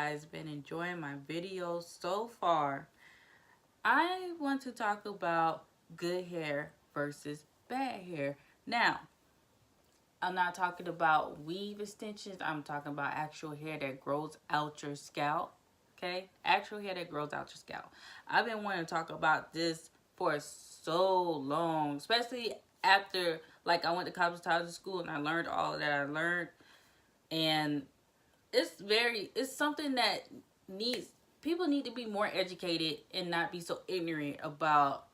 guys been enjoying my videos so far. I want to talk about good hair versus bad hair. Now, I'm not talking about weave extensions. I'm talking about actual hair that grows out your scalp. Okay? Actual hair that grows out your scalp. I've been wanting to talk about this for so long, especially after, like, I went to cosmetology school and I learned all that I learned. And it's something that needs, people need to be more educated and not be so ignorant about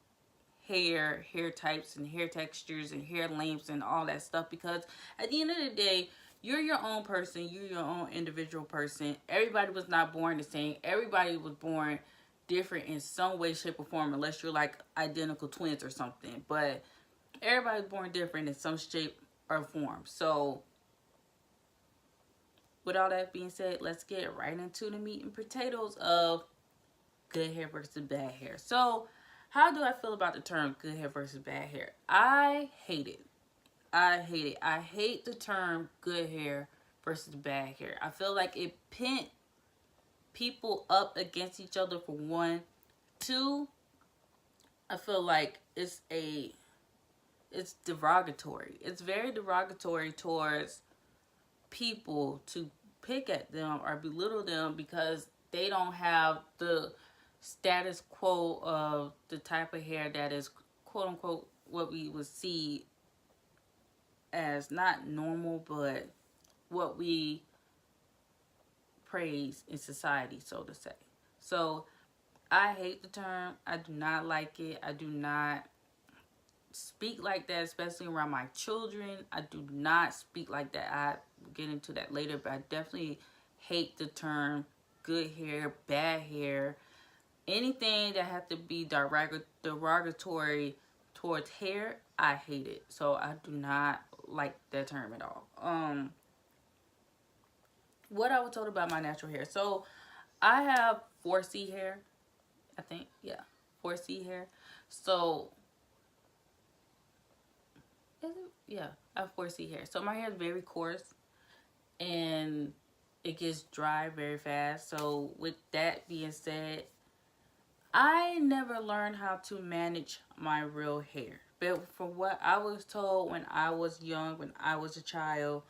hair types and hair textures and hair lengths and all that stuff, because at the end of the day, you're your own person, you're your own individual person. Everybody was not born the same. Everybody was born different in some way, shape, or form, unless you're like identical twins or something. But everybody's born different in some shape or form. So with all that being said, let's get right into the meat and potatoes of good hair versus bad hair. So, how do I feel about the term good hair versus bad hair? I hate it. I hate it. I hate the term good hair versus bad hair. I feel like it pit people up against each other, for one. Two, I feel like it's derogatory. It's very derogatory towards people to pick at them or belittle them because they don't have the status quo of the type of hair that is quote unquote what we would see as not normal, but what we praise in society, so to say. So I hate the term. I do not like it. I do not speak like that, especially around my children. I do not speak like that. I get into that later, but I definitely hate the term good hair, bad hair. Anything that has to be derogatory towards hair, I hate it. So I do not like that term at all. What I was told about my natural hair. So I have 4C hair. I think, yeah, 4C hair. So is it? Yeah, I have 4C hair. So my hair is very coarse and it gets dry very fast. So with that being said, I never learned how to manage my real hair. But from what I was told when I was young, when I was a child,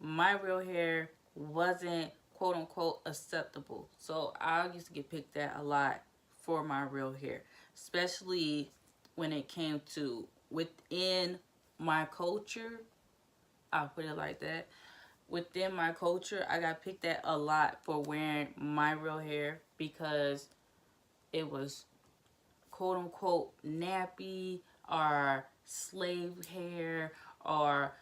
my real hair wasn't quote unquote acceptable. So I used to get picked at a lot for my real hair, especially when it came to within my culture. I'll put it like that. Within my culture, I got picked at a lot for wearing my real hair because it was quote unquote nappy or slave hair or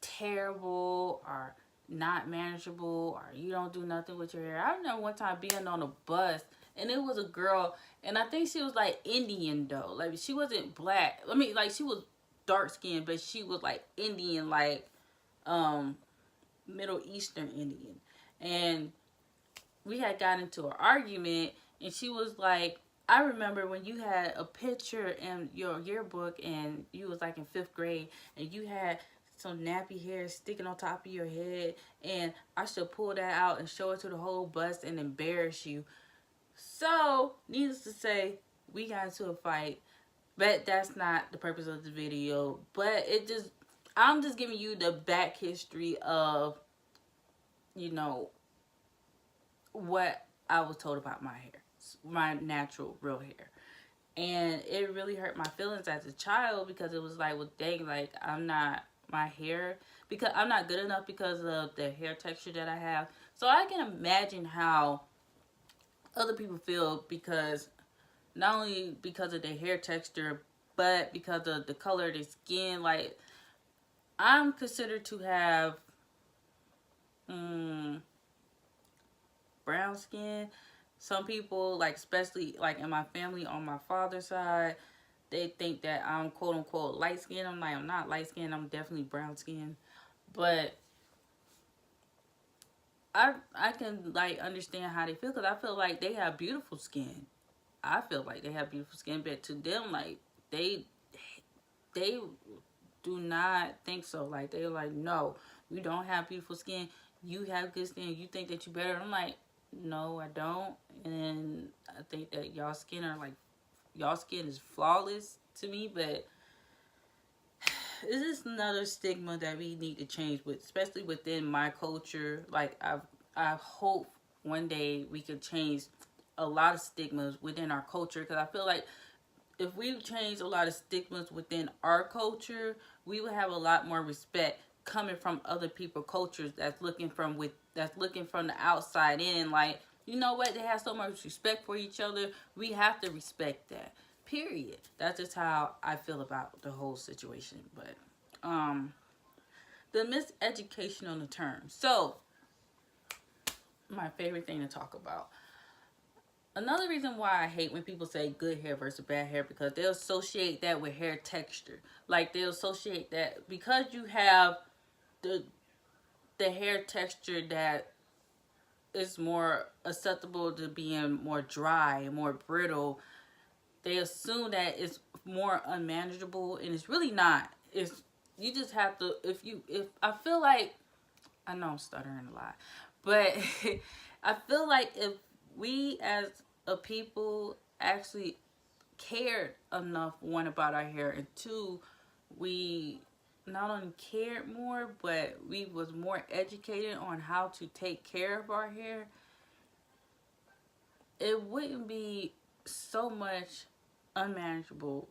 terrible or not manageable or you don't do nothing with your hair. I remember one time being on a bus and it was a girl, and I think she was like Indian though. Like she wasn't black. I mean, like she was dark skinned, but she was like Indian, like um Middle Eastern Indian. And we had got into an argument, and she was like, I remember when you had a picture in your yearbook and you was like in 5th grade and you had some nappy hair sticking on top of your head, and I should pull that out and show it to the whole bus and embarrass you. So, needless to say, we got into a fight, but that's not the purpose of the video. But I'm just giving you the back history of, you know, what I was told about my hair, my natural real hair. And it really hurt my feelings as a child because it was like, well, dang, like I'm not, my hair, because I'm not good enough because of the hair texture that I have. So I can imagine how other people feel, because not only because of their hair texture, but because of the color of their skin. Like I'm considered to have brown skin. Some people, like especially like in my family on my father's side, they think that I'm quote unquote light skinned. I'm like, I'm not light skinned. I'm definitely brown skinned. But I can like understand how they feel, because I feel like they have beautiful skin. I feel like they have beautiful skin, but to them, like they do not think so. Like they're like, no, we don't have beautiful skin. You have good skin. You think that you better. I'm like, No, I don't. And I think that y'all skin is flawless to me, but this is another stigma that we need to change with, especially within my culture. Like I hope one day we could change a lot of stigmas within our culture, because I feel like if we change a lot of stigmas within our culture, we would have a lot more respect coming from other people cultures that's looking from the outside in. Like, you know what? They have so much respect for each other. We have to respect that. Period. That's just how I feel about the whole situation. But the miseducation on the term. So, my favorite thing to talk about. Another reason why I hate when people say good hair versus bad hair, because they'll associate that with hair texture. Like, they'll associate that because you have the hair texture that is more acceptable to being more dry and more brittle, they assume that it's more unmanageable, and it's really not. It's, you just have to, if I feel like, I know I'm stuttering a lot, but I feel like if we as a people actually cared enough, one, about our hair, and two, we not only cared more, but we was more educated on how to take care of our hair, it wouldn't be so much unmanageable,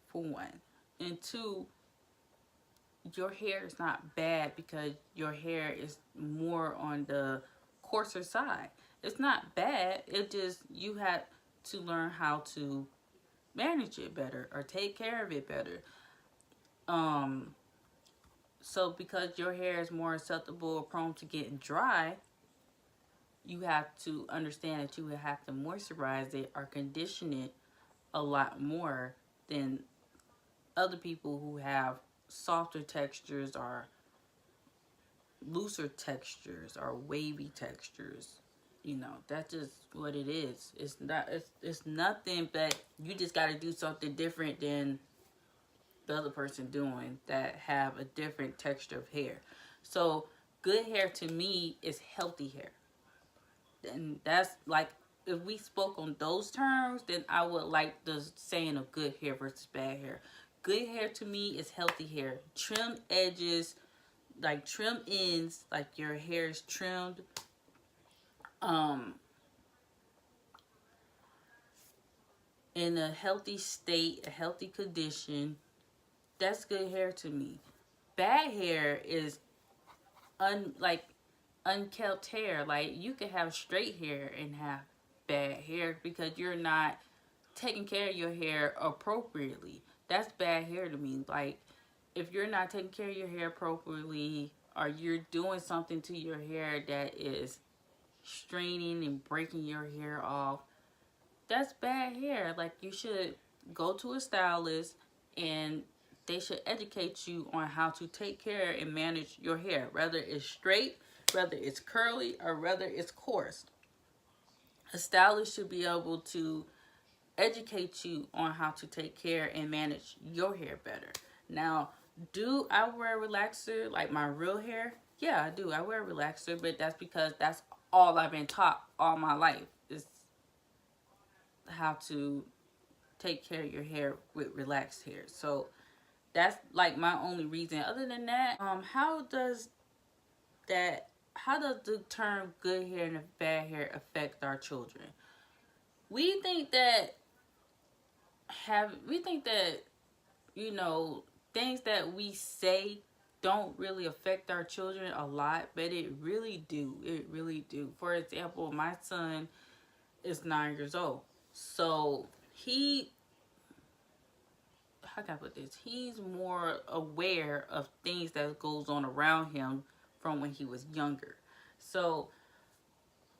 for one. And two, your hair is not bad because your hair is more on the coarser side. It's not bad. It just, you have to learn how to manage it better or take care of it better. Um, so because your hair is more susceptible or prone to getting dry, you have to understand that you would have to moisturize it or condition it a lot more than other people who have softer textures or looser textures or wavy textures. You know, that's just what it is. It's nothing, but you just got to do something different than the other person doing that have a different texture of hair. So good hair to me is healthy hair. And that's like, if we spoke on those terms, then I would like the saying of good hair versus bad hair. Good hair to me is healthy hair. Trim edges, like trim ends, like your hair is trimmed. Um, in a healthy state, a healthy condition. That's good hair to me. Bad hair is like unkept hair. Like, you can have straight hair and have bad hair because you're not taking care of your hair appropriately. That's bad hair to me. Like, if you're not taking care of your hair appropriately, or you're doing something to your hair that is straining and breaking your hair off, that's bad hair. Like, you should go to a stylist, and they should educate you on how to take care and manage your hair, whether it's straight, whether it's curly, or whether it's coarse. A stylist should be able to educate you on how to take care and manage your hair better. Now, do I wear a relaxer like my real hair? Yeah, I do. I wear a relaxer, but that's because that's all I've been taught all my life, is how to take care of your hair with relaxed hair. So that's like my only reason. Other than that, how does the term good hair and bad hair affect our children? We think that we think that, you know, things that we say don't really affect our children a lot, but it really do. It really do. For example, my son is 9 years old. So how can I put this? He's more aware of things that goes on around him from when he was younger. So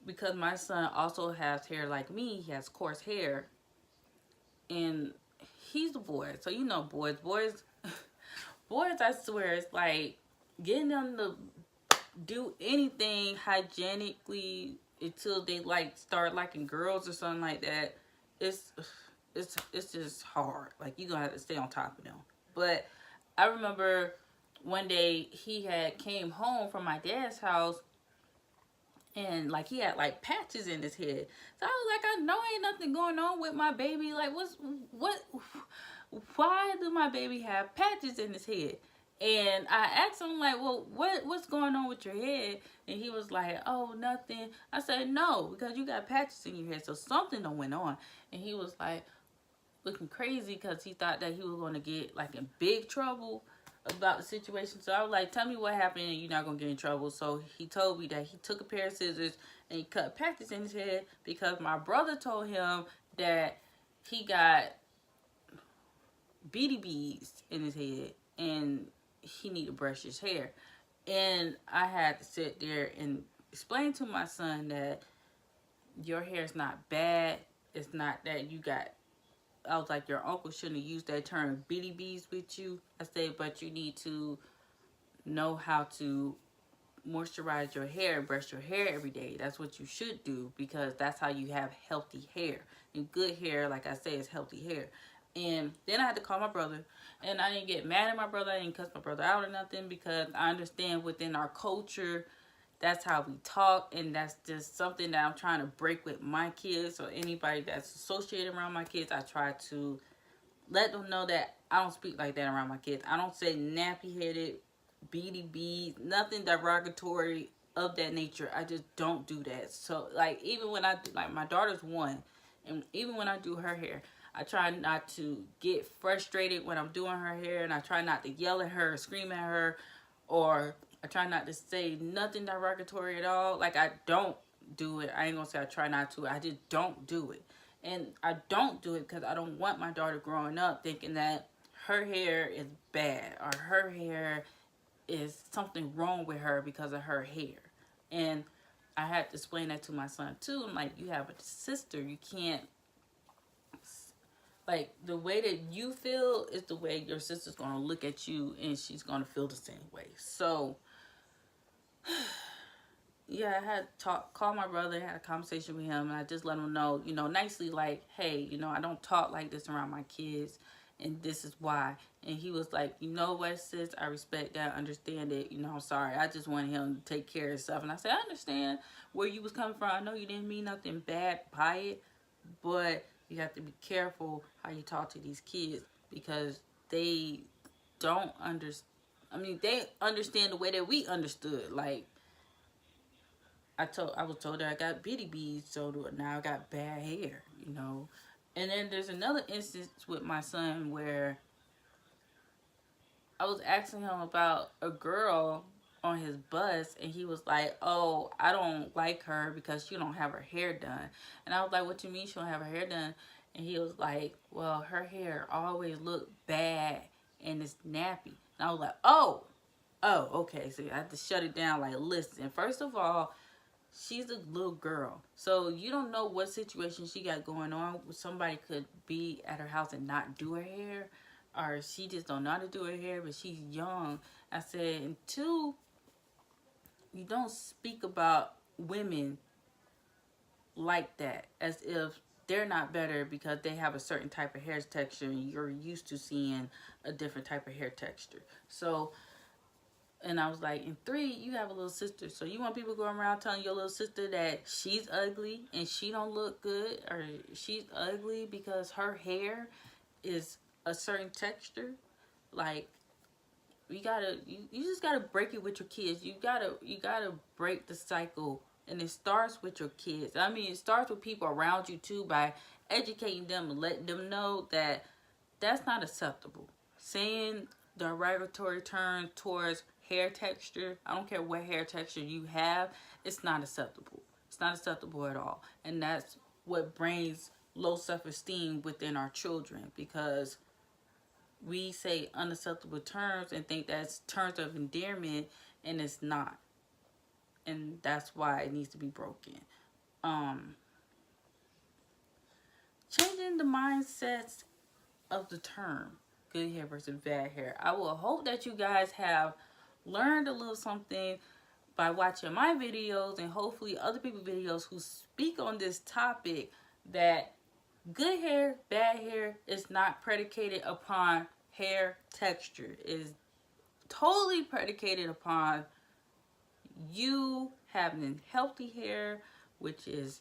because my son also has hair like me, he has coarse hair, and he's a boy. So, you know, boys, I swear, it's like getting them to do anything hygienically until they like start liking girls or something like that. It's it's just hard. Like, you gonna have to stay on top of them. But I remember one day he had came home from my dad's house, and like he had like patches in his head. So I was like, I know ain't nothing going on with my baby. Like, what? Why do my baby have patches in his head? And I asked him like, well, what's going on with your head? And he was like, oh, nothing. I said, no, because you got patches in your head, so something done went on. And he was like looking crazy because he thought that he was going to get like in big trouble about the situation. So I was like, tell me what happened and you're not going to get in trouble. So he told me that he took a pair of scissors and he cut patches in his head because my brother told him that he got beady beads in his head and he needed to brush his hair. And I had to sit there and explain to my son that your hair is not bad. It's not that you got, I was like, your uncle shouldn't have used that term beady beads with you. I said, but you need to know how to moisturize your hair and brush your hair every day. That's what you should do because that's how you have healthy hair. And good hair, like I say, is healthy hair. And then I had to call my brother. And I didn't get mad at my brother. I didn't cuss my brother out or nothing because I understand within our culture, that's how we talk. And that's just something that I'm trying to break with my kids or anybody that's associated around my kids. I try to let them know that I don't speak like that around my kids. I don't say nappy-headed, beady beads, nothing derogatory of that nature. I just don't do that. So, like, even when I do, like, my daughter's 1, and even when I do her hair, I try not to get frustrated when I'm doing her hair, and I try not to yell at her or scream at her, or I try not to say nothing derogatory at all. Like, I don't do it. I ain't gonna say I try not to. I just don't do it. And I don't do it because I don't want my daughter growing up thinking that her hair is bad or her hair is something wrong with her because of her hair. And I had to explain that to my son too. I'm like, you have a sister. You can't, like, the way that you feel is the way your sister's going to look at you and she's going to feel the same way. So, yeah, I had to call my brother, had a conversation with him, and I just let him know, nicely, like, hey, I don't talk like this around my kids, and this is why. And he was like, you know what, sis, I respect that, understand it, I'm sorry, I just wanted him to take care of himself. And I said, I understand where you was coming from. I know you didn't mean nothing bad by it, but you have to be careful how you talk to these kids because they don't understand. I mean, they understand the way that we understood, like, I was told that I got bitty beads, so now I got bad hair, And then there's another instance with my son where I was asking him about a girl on his bus, and he was like, oh, I don't like her because she don't have her hair done. And I was like, what you mean she don't have her hair done? And he was like, well, her hair always look bad and it's nappy. And I was like, oh, okay. So I had to shut it down, like, listen, first of all, she's a little girl, so you don't know what situation she got going on. Somebody could be at her house and not do her hair, or she just don't know how to do her hair, but she's young. I said, and 2, you don't speak about women like that as if they're not better because they have a certain type of hair texture and you're used to seeing a different type of hair texture. So, and I was like, and 3, you have a little sister. So you want people going around telling your little sister that she's ugly and she don't look good, or she's ugly because her hair is a certain texture? Like, you just gotta break it with your kids. You gotta break the cycle. And it starts with your kids. I mean, it starts with people around you too, by educating them and letting them know that that's not acceptable. Saying derogatory terms towards hair texture, I don't care what hair texture you have, it's not acceptable. It's not acceptable at all. And that's what brings low self-esteem within our children, because we say unacceptable terms and think that's terms of endearment, and it's not. And that's why it needs to be broken. Changing the mindsets of the term good hair versus bad hair. I will hope that you guys have learned a little something by watching my videos, and hopefully other people's videos who speak on this topic, that good hair, bad hair is not predicated upon hair texture. It is totally predicated upon you having healthy hair, which is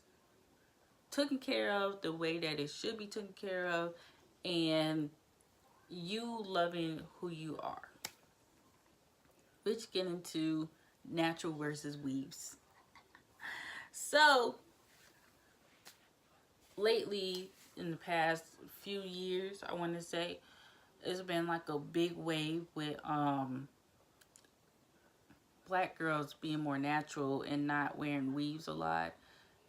taken care of the way that it should be taken care of, and you loving who you are. Which get into natural versus weaves. So lately, in the past few years, I want to say, it's been like a big wave with black girls being more natural and not wearing weaves a lot.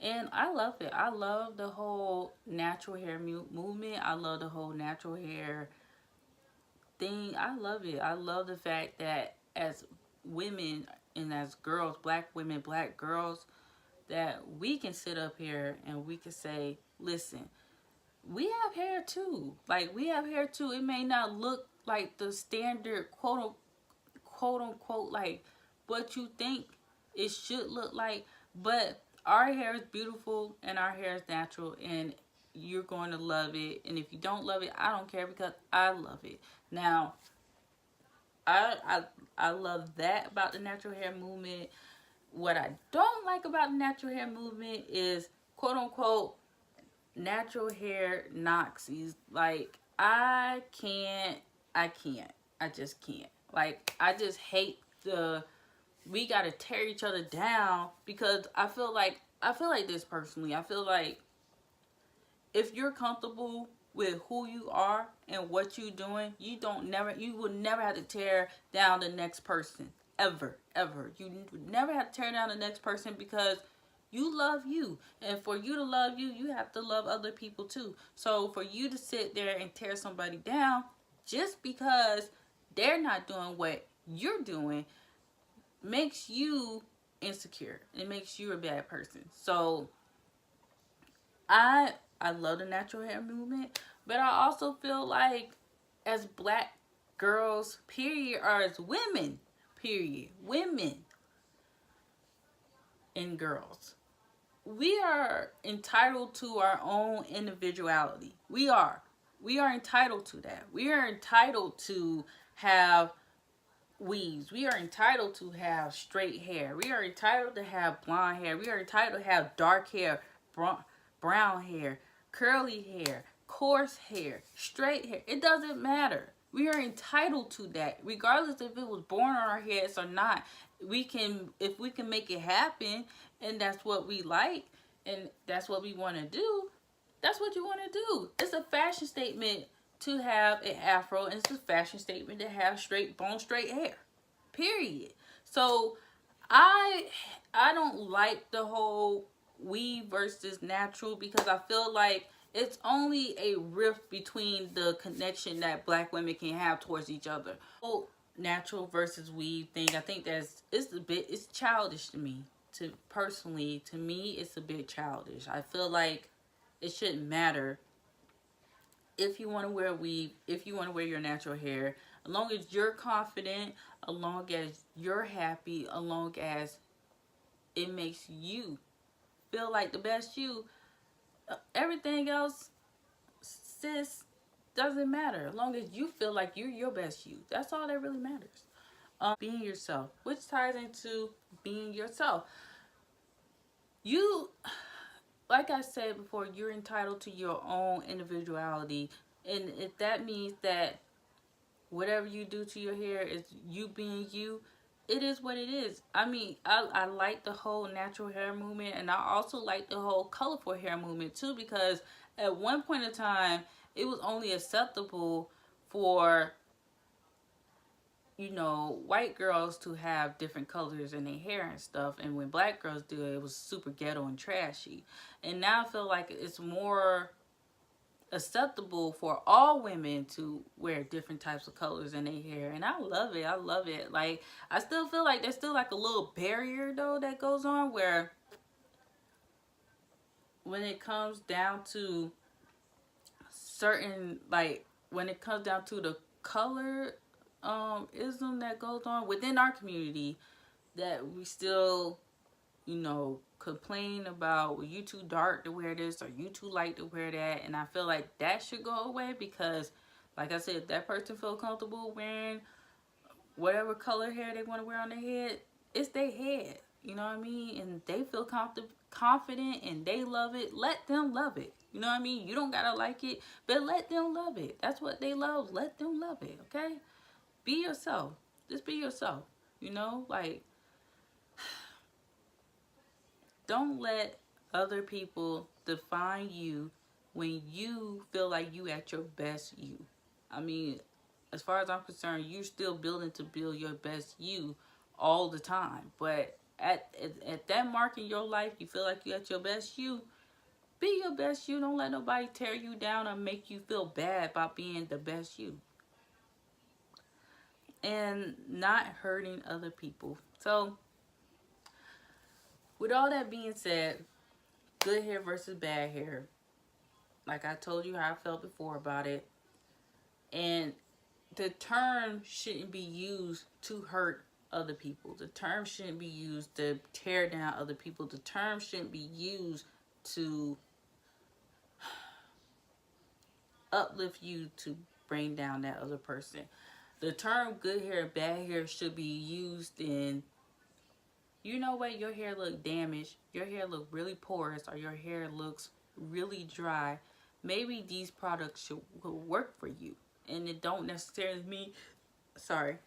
And I love it. I love the whole natural hair movement. I love the whole natural hair thing. I love it. I love the fact that as women and as girls, black women, black girls, that we can sit up here and we can say, listen, we have hair too. Like, we have hair too. It may not look like the standard quote unquote like what you think it should look like, but our hair is beautiful and our hair is natural, and you're going to love it. And if you don't love it, I don't care, because I love it. Now, I love that about the natural hair movement. What I don't like about the natural hair movement is quote unquote natural hair Nazis. Like, I just can't. Like, I just hate we gotta tear each other down, because I feel like this personally. I feel like if you're comfortable with who you are and what you're doing, you will never have to tear down the next person. Ever. You would never have to tear down the next person, because you love you. And for you to love you, you have to love other people too. So for you to sit there and tear somebody down just because they're not doing what you're doing makes you insecure. It makes you a bad person. So I love the natural hair movement, but I also feel like as black girls, period, or as women, period, women and girls, we are entitled to our own individuality. We are entitled to that. We are entitled to have weaves. We are entitled to have straight hair. We are entitled to have blonde hair. We are entitled to have dark hair, brown hair, curly hair, coarse hair, straight hair. It doesn't matter. We are entitled to that, regardless if it was born on our heads or not. If we can make it happen, and that's what we like, and that's what we want to do, that's what you want to do. It's a fashion statement to have an afro, and it's a fashion statement to have straight hair, period. So I don't like the whole weave versus natural, because I feel like it's only a rift between the connection that black women can have towards each other. Oh, natural versus weave thing, I think it's childish to me. To me, it's a bit childish. I feel like it shouldn't matter if you want to wear a weave, if you want to wear your natural hair, as long as you're confident, as long as you're happy, as long as it makes you feel like the best you, everything else, sis, doesn't matter. As long as you feel like you're your best you, that's all that really matters. Being yourself, which ties into being yourself. You, like I said before, you're entitled to your own individuality, and if that means that whatever you do to your hair is you being you, it is what it is. I mean, I like the whole natural hair movement, and I also like the whole colorful hair movement too, because at one point in time, it was only acceptable for, white girls to have different colors in their hair and stuff, and when black girls do it, it was super ghetto and trashy. And now I feel like it's more acceptable for all women to wear different types of colors in their hair, and I love it. Like, I still feel like there's still like a little barrier though that goes on, where when it comes down to certain, like when it comes down to the color ism that goes on within our community, that we still complain about, well, you too dark to wear this, or you too light to wear that. And I feel like that should go away, because like I said, if that person feel comfortable wearing whatever color hair they want to wear on their head, it's their head. You know what I mean? And they feel confident and they love it. Let them love it. You know what I mean? You don't gotta like it, but let them love it. That's what they love. Let them love it. Okay? Be yourself. Just be yourself. You know, like, don't let other people define you when you feel like you at your best you. I mean, as far as I'm concerned, you're still building to build your best you all the time. But at that mark in your life, you feel like you at your best you. Be your best you. Don't let nobody tear you down or make you feel bad about being the best you. And not hurting other people. So, with all that being said, good hair versus bad hair. Like I told you how I felt before about it. And the term shouldn't be used to hurt other people. The term shouldn't be used to tear down other people. The term shouldn't be used to uplift you to bring down that other person. The term good hair and bad hair should be used in, you know what, your hair look damaged, your hair look really porous, or your hair looks really dry. Maybe these products should work for you. And it don't necessarily mean, sorry,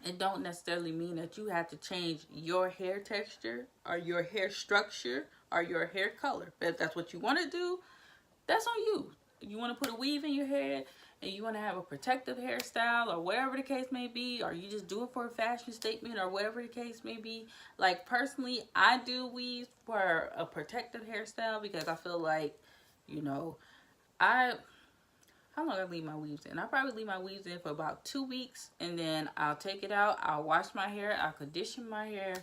it don't necessarily mean that you have to change your hair texture or your hair structure or your hair color. But if that's what you want to do, that's on you. You want to put a weave in your hair and you want to have a protective hairstyle or whatever the case may be, or you just do it for a fashion statement or whatever the case may be. Like personally, I do weaves for a protective hairstyle because I feel like, you know, how long I leave my weaves in? I probably leave my weaves in for about 2 weeks, and then I'll take it out. I'll wash my hair. I'll condition my hair,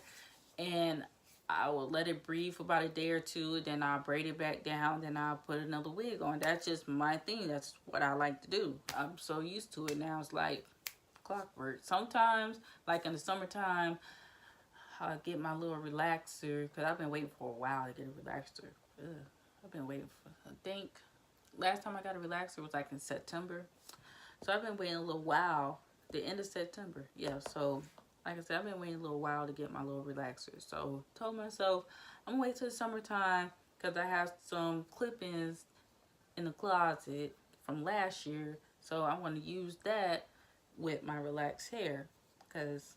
and I will let it breathe for about a day or two. Then I'll braid it back down. Then I'll put another wig on. That's just my thing. That's what I like to do. I'm so used to it now. It's like clockwork. Sometimes, like in the summertime, I'll get my little relaxer because I've been waiting for a while to get a relaxer. Ugh. I've been waiting for, I think, last time I got a relaxer was like in September. So I've been waiting a little while. The end of September. Yeah, so like I said, I've been waiting a little while to get my little relaxer. So told myself I'm gonna wait till the summertime because I have some clip-ins in the closet from last year. So I want to use that with my relaxed hair because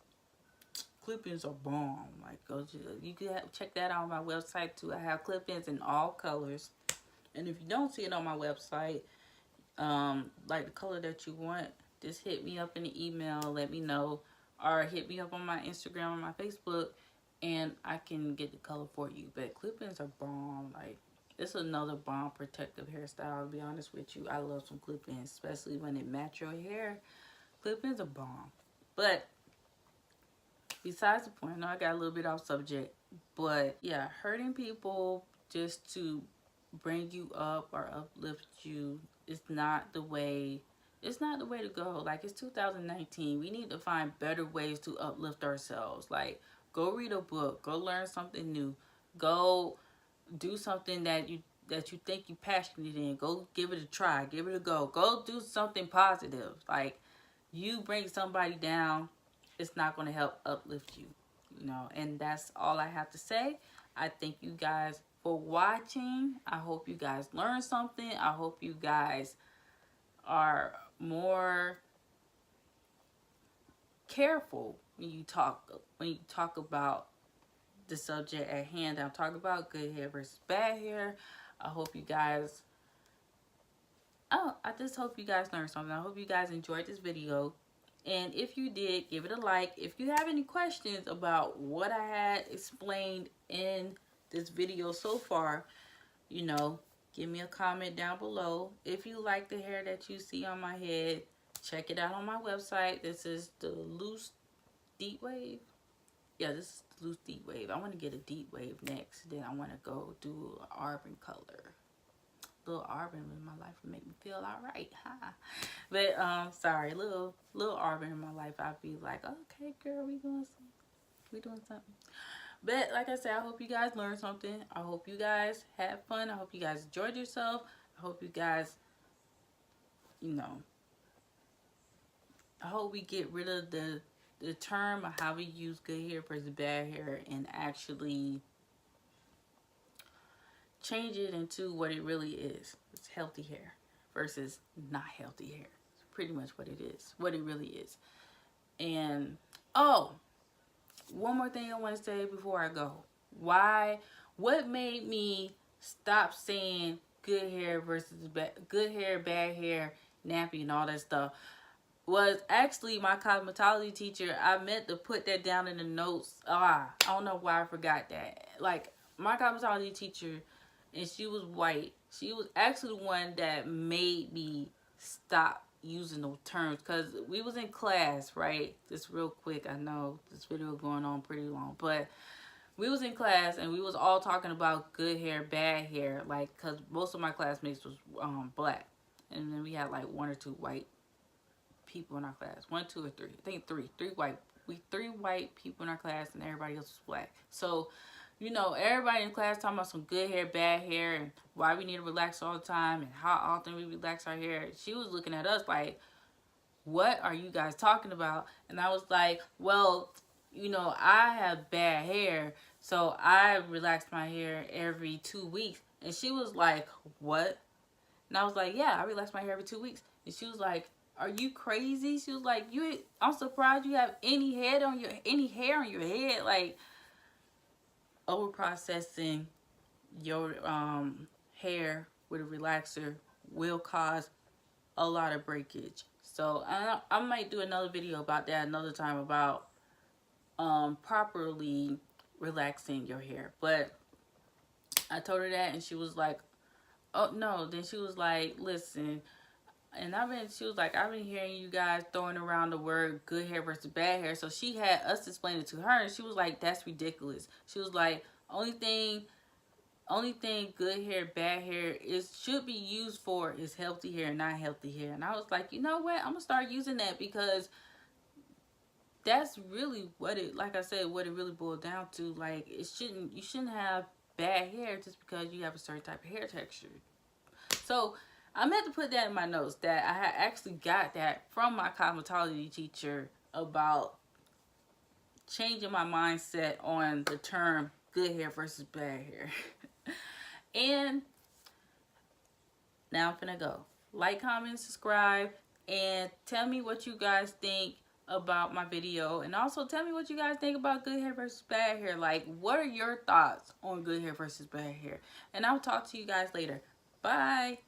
clip-ins are bomb. Like, go to, you can check that out on my website too. I have clip-ins in all colors. And if you don't see it on my website, like the color that you want, just hit me up in the email, let me know, or hit me up on my Instagram or my Facebook, and I can get the color for you. But clip-ins are bomb. Like, it's another bomb protective hairstyle. I'll be honest with you, I love some clip-ins, especially when it match your hair. Clip-ins are bomb. But besides the point, I know I got a little bit off subject, but yeah, hurting people just to bring you up or uplift you is not the way. It's not the way to go. Like, it's 2019. We need to find better ways to uplift ourselves. Like, go read a book, go learn something new, go do something that you think you're passionate in. Go give it a try, give it a go do something positive. Like, you bring somebody down, it's not going to help uplift you, you know. And that's all I have to say. I thank you guys for watching. I hope you guys learned something. I hope you guys are more careful when you talk about the subject at hand. I'm talking about good hair versus bad hair. I hope you guys, I just hope you guys learned something. I hope you guys enjoyed this video. And if you did, give it a like. If you have any questions about what I had explained in this video so far, you know, give me a comment down below. If you like the hair that you see on my head, check it out on my website. This is the loose deep wave. Yeah, this is the loose deep wave. I want to get a deep wave next. Then I want to go do an auburn color. Little auburn in my life would make me feel alright, huh? But sorry, little auburn in my life, I'd be like, okay, girl, we doing something. But like I said, I hope you guys learned something. I hope you guys had fun. I hope you guys enjoyed yourself. I hope you guys, you know, I hope we get rid of the the term of how we use good hair versus bad hair and actually change it into what it really is. It's healthy hair versus not healthy hair. It's pretty much what it is, what it really is. And oh, one more thing I want to say before I go. What made me stop saying good hair versus good hair, bad hair, nappy, and all that stuff was actually my cosmetology teacher. I meant to put that down in the notes. I don't know why I forgot that. Like, my cosmetology teacher, and she was white. She was actually the one that made me stop using those terms, because we was in class, right? Just real quick, I know this video going on pretty long, but we was in class and we was all talking about good hair, bad hair, like, because most of my classmates was black, and then we had like one or two white people in our class. 1, 2, or 3. I think three white. Three white people in our class, and everybody else was black. So, you know, everybody in class talking about some good hair, bad hair, and why we need to relax all the time, and how often we relax our hair. She was looking at us like, what are you guys talking about? And I was like, well, you know, I have bad hair, so I relax my hair every 2 weeks. And she was like, what? And I was like, yeah, I relax my hair every 2 weeks. And she was like, are you crazy? She was like, I'm surprised you have any hair on your head. Like, over processing your hair with a relaxer will cause a lot of breakage. So I might do another video about that another time, about properly relaxing your hair. But I told her that, and she was like, oh no. Then she was like, listen, and she was like, I've been hearing you guys throwing around the word good hair versus bad hair. So she had us explain it to her, and she was like, that's ridiculous. She was like, only thing good hair, bad hair should be used for is healthy hair, not healthy hair. And I was like, you know what? I'm gonna start using that, because that's really what it, like I said, what it really boiled down to. Like, you shouldn't have bad hair just because you have a certain type of hair texture. So I meant to put that in my notes, that I had actually got that from my cosmetology teacher about changing my mindset on the term good hair versus bad hair. And now I'm finna go. Like, comment, subscribe, and tell me what you guys think about my video. And also tell me what you guys think about good hair versus bad hair. Like, what are your thoughts on good hair versus bad hair? And I'll talk to you guys later. Bye.